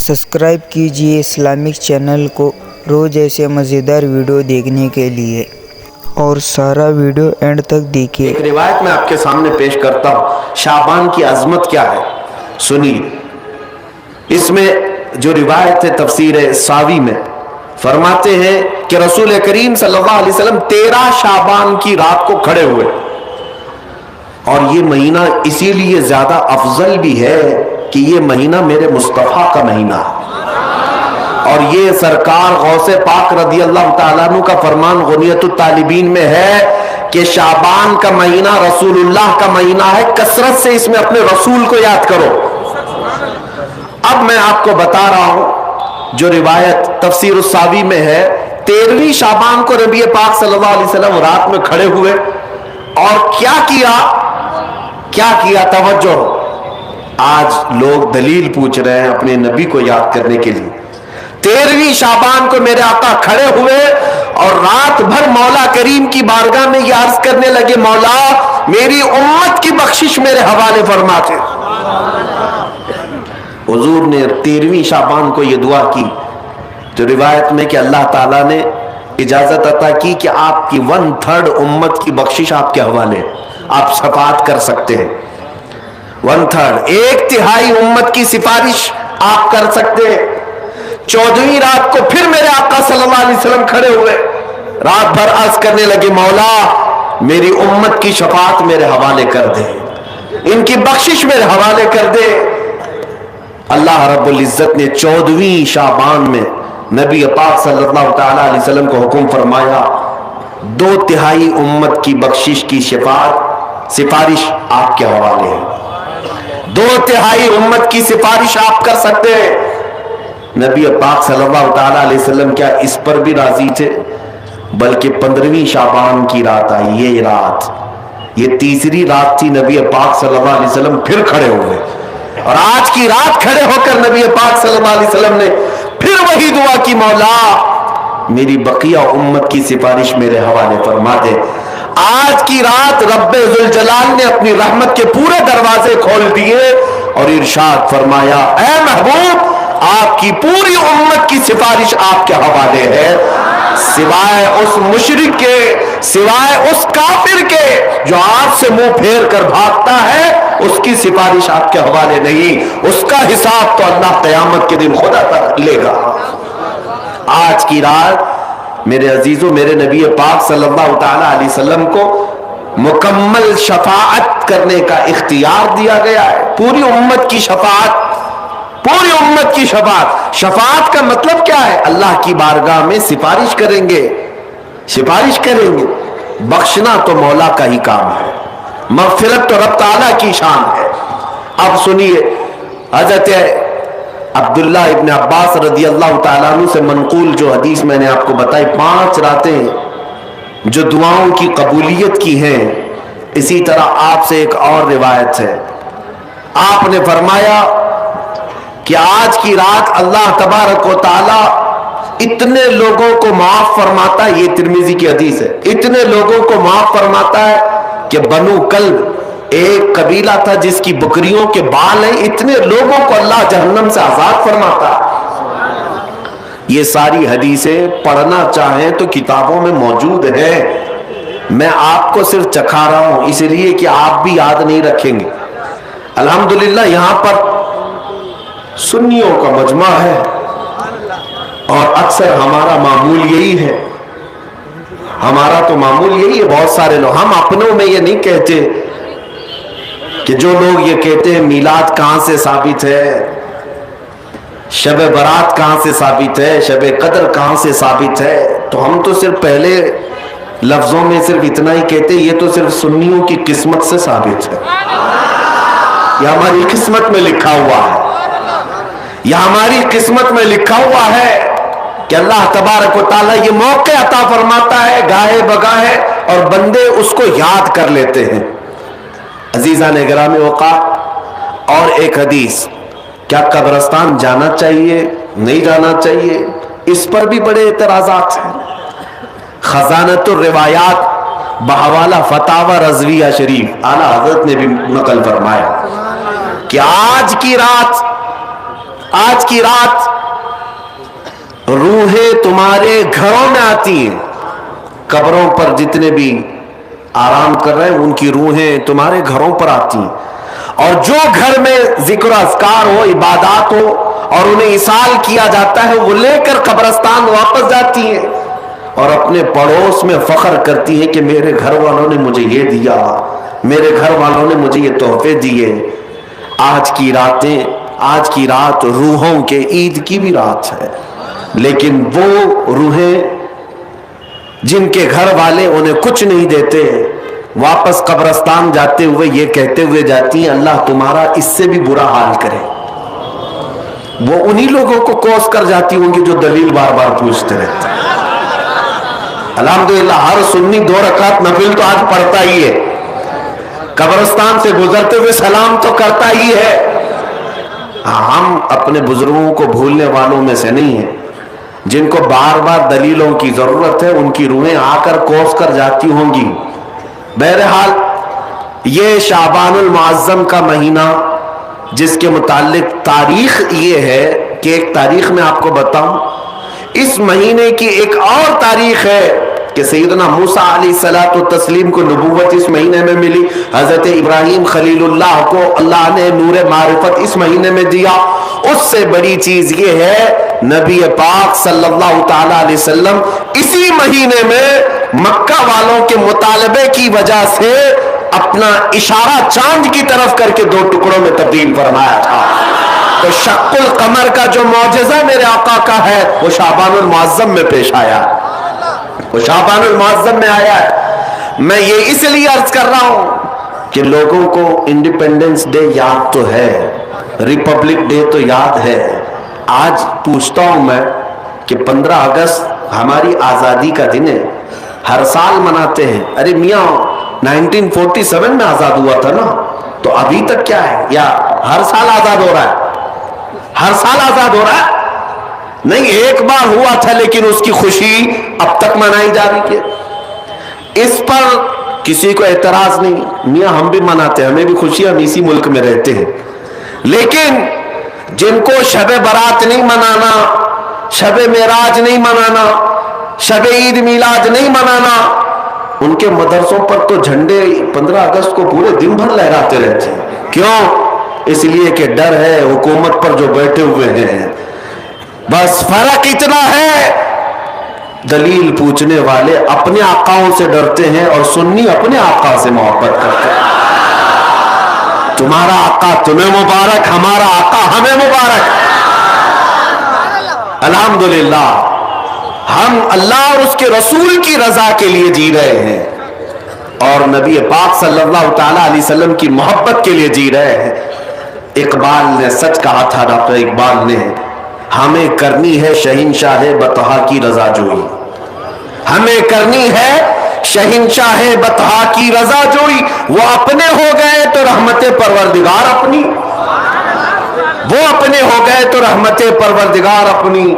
Subscribe कीजिए Islamic channel को रोज़ ऐसे मज़ेदार वीडियो देखने के लिए और सारा वीडियो एंड तक देखिए। एक रिवायत मैं आपके सामने पेश करता हूँ। शाबान की अजमत क्या है सुनिए। इसमें जो रिवायत है तफसीर सावी में फरमाते हैं कि रसूल करीम सल्लल्लाहु अलैहि वसल्लम 13 शाबान की रात को खड़े हुए, और ये महीना इसीलिए ज्यादा अफजल भी है कि ये महीना मेरे मुस्तफा का महीना है, और ये सरकार गौसे पाक रदी अल्लाह तआला अन्हु का फरमान गुनियतुत तालिबीन में है कि शाबान का महीना रसूलुल्लाह का महीना है, कसरत से इसमें अपने रसूल को याद करो। अब मैं आपको बता रहा हूं जो रिवायत तफसीर सावी में है, 13वीं शाबान को नबी पाक सल्लल्लाहु अलैहि वसल्लम रात में खड़े हुए और क्या किया तवज्जो। आज लोग दलील पूछ रहे हैं अपने नबी को याद करने के लिए। 13वीं शाबान को मेरे आका खड़े हुए और रात भर मौला करीम की बारगाह में ये अर्ज करने लगे, मौला मेरी उम्मत की बख्शिश मेरे हवाले फरमाते। हुजूर ने 13वीं शाबान को ये दुआ की तो रिवायत में कि अल्लाह ताला ने इजाजत अता की कि आपकी 1/3 उम्मत की बख्शिश आपके हवाले, आप शफाअत कर सकते हैं। 1/3 1/3 उम्मत की सिफारिश आप कर सकते हैं। 14वीं रात को फिर मेरे आका सल्लल्लाहु अलैहि वसल्लम खड़े हुए, रात भर अर्ज करने लगे, मौला मेरी उम्मत की शफाअत मेरे हवाले कर दे, इनकी बख्शिश मेरे हवाले कर दे। अल्लाह रब्बुल इज्जत ने 14वीं शाबान में नबी पाक सल्लल्लाहु तआला अलैहि वसल्लम को हुक्म फरमाया, 2/3 उम्मत की बख्शिश की सिफारिश आपके हवाले है। 2/3 उम्मत की सिफारिश आप कर सकते हैं। नबी पाक सल्लल्लाहु तआला अलैहि वसल्लम क्या इस पर भी राजी थे, बल्कि 15वीं शाबान की रात आई, ये तीसरी रात थी। नबी पाक सल्लल्लाहु अलैहि वसल्लम फिर खड़े हुए और आज की रात खड़े होकर नबी पाक सल्लल्लाहु अलैहि वसल्लम ने फिर वही दुआ की, मौला मेरी बकिया उम्मत की सिफारिश मेरे हवाले फरमा दे। आज की रात रब्बे जुल जलाल ने अपनी रहमत के पूरे दरवाजे खोल दिए और इरशाद फरमाया, ऐ महबूब आपकी पूरी उम्मत की सिफारिश आपके हवाले है, सिवाय उस मुशरिक के, सिवाय उस काफिर के जो आज से मुंह फेर कर भागता है, उसकी सिफारिश आपके हवाले नहीं। उसका हिसाब तो अल्लाह क़यामत के दिन खुद अता लेगा। आज की रात मेरे अजीजों, मेरे नबी पाक सल्लल्लाहु तआला अलैहि वसल्लम को मुकम्मल शफाअत करने का इख्तियार दिया गया है। पूरी उम्मत की शफाअत, पूरी उम्मत की शफाअत। शफाअत का मतलब क्या है? अल्लाह की बारगाह में सिफारिश करेंगे। बख्शना तो मौला का ही काम है, मग़फ़िरत तो रब ताला की शान है। अब सुनिए, हज़रत अब्दुल्लाह इब्न अब्बास रदी अल्लाह ताला अन्हु से मनक़ूल जो हदीस मैंने आपको बताई, 5 रातें जो दुआओं की कबूलियत की हैं, इसी तरह आपसे एक और रिवायत है। आपने फरमाया कि आज की रात अल्लाह तबारक व तआला इतने लोगों को माफ फरमाता है, ये तिर्मिज़ी की हदीस है, इतने लोगों को माफ फरमाता है कि बनु कल्ब एक कबीला था जिसकी बकरियों के बाल हैं, इतने लोगों को अल्लाह जहन्नम से आजाद फरमाता है। ये सारी हदीसें पढ़ना चाहें तो किताबों में मौजूद है। मैं आपको सिर्फ चखा रहा हूं इसलिए कि आप भी याद नहीं रखेंगे। अल्हम्दुलिल्लाह यहां पर सुन्नियों का मजमा है और अक्सर हमारा मामूल यही है, हमारा तो मामूल यही है। बहुत सारे लोग, हम अपनों में ये नहीं कहते कि जो लोग ये कहते हैं मीलाद कहां से साबित है, शब बरात कहां से साबित है, शब कदर कहां से साबित है, तो हम तो सिर्फ पहले लफ्जों में सिर्फ इतना ही कहते, ये तो सिर्फ सुन्नियों की किस्मत से साबित है, यह हमारी किस्मत में लिखा हुआ है, यह हमारी किस्मत में लिखा हुआ है कि अल्लाह तबारक व तआला ये मौके अता फरमाता है गाहे बगाहे और बंदे उसको याद कर लेते हैं। अजीजा ने गिरामी औकात, और एक हदीस, क्या कब्रिस्तान जाना चाहिए नहीं जाना चाहिए, इस पर भी बड़े एतराजात हैं। खजानतुर रिवायात बहवाला फतावा रज़विया शरीफ आला हजरत ने भी नकल फरमाया कि आज की रात آج کی رات روحیں تمہارے گھروں میں آتی ہیں. قبروں پر جتنے بھی آرام کر رہے ہیں ان کی روحیں تمہارے گھروں پر آتی ہیں, اور جو گھر میں ذکر و اذکار ہو, عبادات ہو اور انہیں ایصال کیا جاتا ہے, وہ لے کر قبرستان واپس جاتی ہیں اور اپنے پڑوس میں فخر کرتی ہیں کہ میرے گھر والوں نے مجھے یہ دیا, میرے گھر والوں نے مجھے یہ تحفے دیے. آج کی رات روحوں کے عید کی بھی رات ہے, لیکن وہ روحیں جن کے گھر والے انہیں کچھ نہیں دیتے, واپس قبرستان جاتے ہوئے یہ کہتے ہوئے جاتی ہیں اللہ تمہارا اس سے بھی برا حال کرے. وہ انہی لوگوں کو کوس کر جاتی ہوں گی جو دلیل بار بار پوچھتے رہتے ہیں. الحمدللہ ہر سنی 2 رکعت نفل تو آج پڑھتا ہی ہے, قبرستان سے گزرتے ہوئے سلام تو کرتا ہی ہے. ہم اپنے بزرگوں کو بھولنے والوں میں سے نہیں ہیں. جن کو بار بار دلیلوں کی ضرورت ہے ان کی روحیں آ کر کوس کر جاتی ہوں گی. بہرحال یہ شعبان المعظم کا مہینہ, جس کے متعلق تاریخ یہ ہے کہ ایک تاریخ میں آپ کو بتاؤں, اس مہینے کی ایک اور تاریخ ہے کہ سیدنا موسیٰ علیہ الصلوۃ والتسلیم کو نبوت اس مہینے میں ملی. حضرت ابراہیم خلیل اللہ کو اللہ نے نور معرفت اس مہینے میں دیا. اس سے بڑی چیز یہ ہے نبی پاک صلی اللہ تعالی علیہ وسلم اسی مہینے میں مکہ والوں کے مطالبے کی وجہ سے اپنا اشارہ چاند کی طرف کر کے 2 ٹکڑوں میں تبدیل فرمایا تھا. تو شق القمر کا جو معجزہ میرے آقا کا ہے وہ شعبان المعظم میں پیش آیا, وہ شعبان المعظم میں آیا ہے. میں یہ اس لیے عرض کر رہا ہوں کہ لوگوں کو انڈیپینڈنس ڈے یاد تو ہے, ریپبلک ڈے تو یاد ہے. آج پوچھتا ہوں میں کہ 15 اگست ہماری آزادی کا دن ہے, ہر سال مناتے ہیں. ارے میاں 1947 میں آزاد ہوا تھا نا, تو ابھی تک کیا ہے, یا ہر سال آزاد ہو رہا ہے؟ ہر سال آزاد ہو رہا ہے نہیں, ایک بار ہوا تھا لیکن اس کی خوشی اب تک منائی جا رہی ہے. اس پر کسی کو اعتراض نہیں. میاں ہم بھی مناتے ہیں, ہمیں بھی خوشی, ہم اسی ملک میں رہتے ہیں. لیکن جن کو شب برات نہیں منانا, شب معراج نہیں منانا, شب عید میلاد نہیں منانا, ان کے مدرسوں پر تو جھنڈے 15 اگست کو پورے دن بھر لہراتے رہتے ہیں. کیوں؟ اس لیے کہ ڈر ہے حکومت پر جو بیٹھے ہوئے ہیں. بس فرق اتنا ہے, دلیل پوچھنے والے اپنے آقاؤں سے ڈرتے ہیں اور سنی اپنے آقا سے محبت کرتے ہیں. تمہارا آقا تمہیں مبارک, ہمارا آقا ہمیں مبارک. الحمدللہ ہم اللہ اور اس کے رسول کی رضا کے لیے جی رہے ہیں اور نبی پاک صلی اللہ تعالی علیہ وسلم کی محبت کے لیے جی رہے ہیں. اقبال نے سچ کہا تھا, ڈاکٹر اقبال نے, ہمیں کرنی ہے شہنشاہ بطحا کی رضا جوئی, ہمیں کرنی ہے شہنشاہ بطحا کی رضا جوئی. وہ اپنے ہو گئے تو رحمت پروردگار اپنی, وہ اپنے ہو گئے تو رحمت پروردگار اپنی.